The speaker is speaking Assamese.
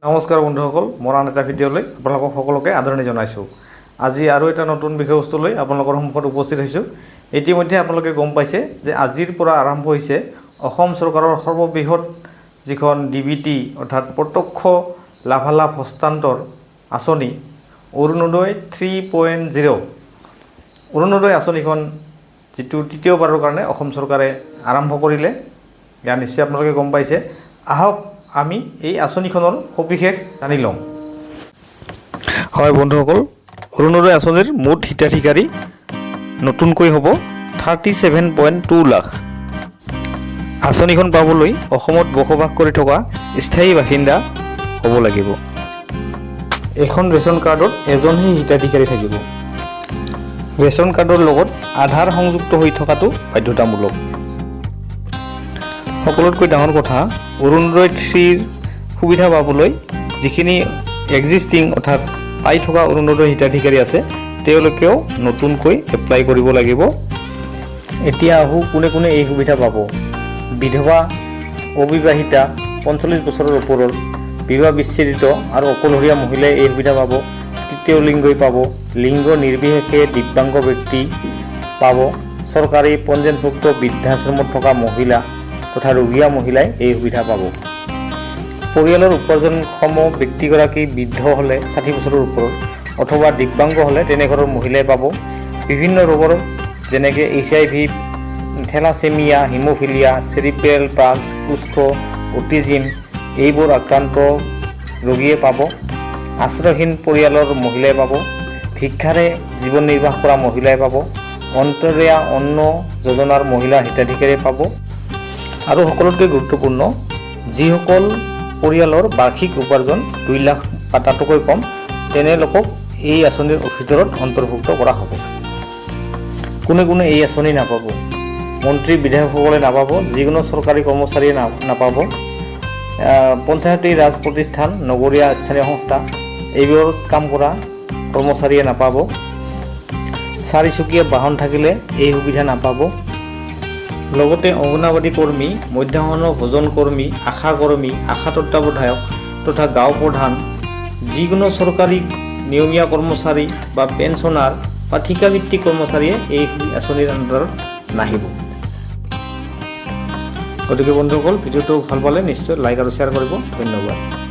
নমস্কাৰ বন্ধুসকল, মোৰ আন এটা ভিডিঅ'লৈ আপোনালোকক সকলোকে আদৰণি জনাইছোঁ। আজি আৰু এটা নতুন বিষয়বস্তু লৈ আপোনালোকৰ সন্মুখত উপস্থিত হৈছোঁ। ইতিমধ্যে আপোনালোকে গম পাইছে যে আজিৰ পৰা আৰম্ভ হৈছে অসম চৰকাৰৰ সৰ্ববৃহৎ যিখন ডিবিটি অৰ্থাৎ প্ৰত্যক্ষ লাভালাভ হস্তান্তৰ আঁচনি অৰুণোদয় 3.0। অৰুণোদয় আঁচনিখন যিটো তৃতীয়বাৰৰ কাৰণে অসম চৰকাৰে আৰম্ভ কৰিলে, ইয়াৰ নিশ্চয় আপোনালোকে গম পাইছে। আহক আমি এই আঁচনিখনৰ সবিশেষ জানি লওঁ। হয় বন্ধুসকল, অৰুণোদয় আঁচনিৰ মুঠ হিতাধিকাৰী নতুনকৈ হ'ব 37.2 লাখ। আঁচনিখন পাবলৈ অসমত বসবাস কৰি থকা স্থায়ী বাসিন্দা হ'ব লাগিব। এখন ৰেচন কাৰ্ডত এজনহে হিতাধিকাৰী থাকিব। ৰেচন কাৰ্ডৰ লগত আধাৰ সংযুক্ত হৈ থকাটো বাধ্যতামূলক। সকলোতকৈ ডাঙৰ কথা, অৰুণোদয় 3ৰ সুবিধা পাবলৈ যিখিনি এক্সিষ্টিং অৰ্থাৎ পাই থকা অৰুণোদয় হিতাধিকাৰী আছে তেওঁলোকেও নতুনকৈ এপ্লাই কৰিব লাগিব। এতিয়া আহো কোনে কোনে এই সুবিধা পাব। বিধৱা, অবিবাহিতা, 45 বছৰৰ ওপৰৰ, বিবাহ বিচ্ছেদিত আৰু অকলশৰীয়া মহিলাই এই সুবিধা পাব। তৃতীয় লিংগই পাব। লিংগ নিৰ্বিশেষে দিব্যাংগ ব্যক্তি পাব। চৰকাৰী পঞ্জীয়নভুক্ত বৃদ্ধাশ্ৰমত থকা মহিলা তথা ৰোগীয়া মহিলাই এই সুবিধা পাব। পৰিয়ালৰ উপাৰ্জনক্ষম ব্যক্তিগৰাকী বৃদ্ধ হ'লে 60 বছৰৰ ওপৰত অথবা দিব্যাংগ হ'লে তেনে ঘৰৰ মহিলাই পাব। বিভিন্ন ৰোগৰ যেনেকৈ HIV, thalassaemia, haemophilia, cerebral pulse, কুষ্ঠ, অটিজিম এইবোৰ আক্ৰান্ত ৰোগীয়ে পাব। আশ্ৰয়হীন পৰিয়ালৰ মহিলাই পাব। ভিক্ষাৰে জীৱন নিৰ্বাহ কৰা মহিলাই পাব। অন্তৰীয়া অন্ন যোজনাৰ মহিলা হিতাধিকাৰীয়ে পাব। আৰু সকলোতকৈ গুৰুত্বপূৰ্ণ, যিসকল পৰিয়ালৰ বাৰ্ষিক উপাৰ্জন 2 লাখ বা তাতকৈ কম তেনে লোকক এই আঁচনিৰ ভিতৰত অন্তৰ্ভুক্ত কৰা হ'ব। কোনে কোনে এই আঁচনি নাপাব? মন্ত্ৰী বিধায়কসকলে নাপাব। যিকোনো চৰকাৰী কৰ্মচাৰীয়ে নাপাব। পঞ্চায়তী ৰাজ প্ৰতিষ্ঠান, নগৰীয়া স্থানীয় সংস্থা এইবোৰত কাম কৰা কৰ্মচাৰীয়ে নাপাব। 4চকীয়া বাহন থাকিলে এই সুবিধা নাপাব। লগতে অংগনবাড়ী কৰ্মী, মধ্যাহ্ন ভোজন কৰ্মী, আশা কৰ্মী, আশা তত্ত্বাৱধায়ক তথা গাঁও প্ৰধান, যিকোনো চৰকাৰী নিয়মীয়া কৰ্মচাৰী বা পেঞ্চনাৰ বা ঠিকাভিত্তিক কৰ্মচাৰীয়ে এই আঁচনিৰ আণ্ডাৰত নাহিব। গতিকে বন্ধুসকল, ভিডিঅ'টো ভাল পালে নিশ্চয় লাইক আৰু শ্বেয়াৰ কৰিব। ধন্যবাদ।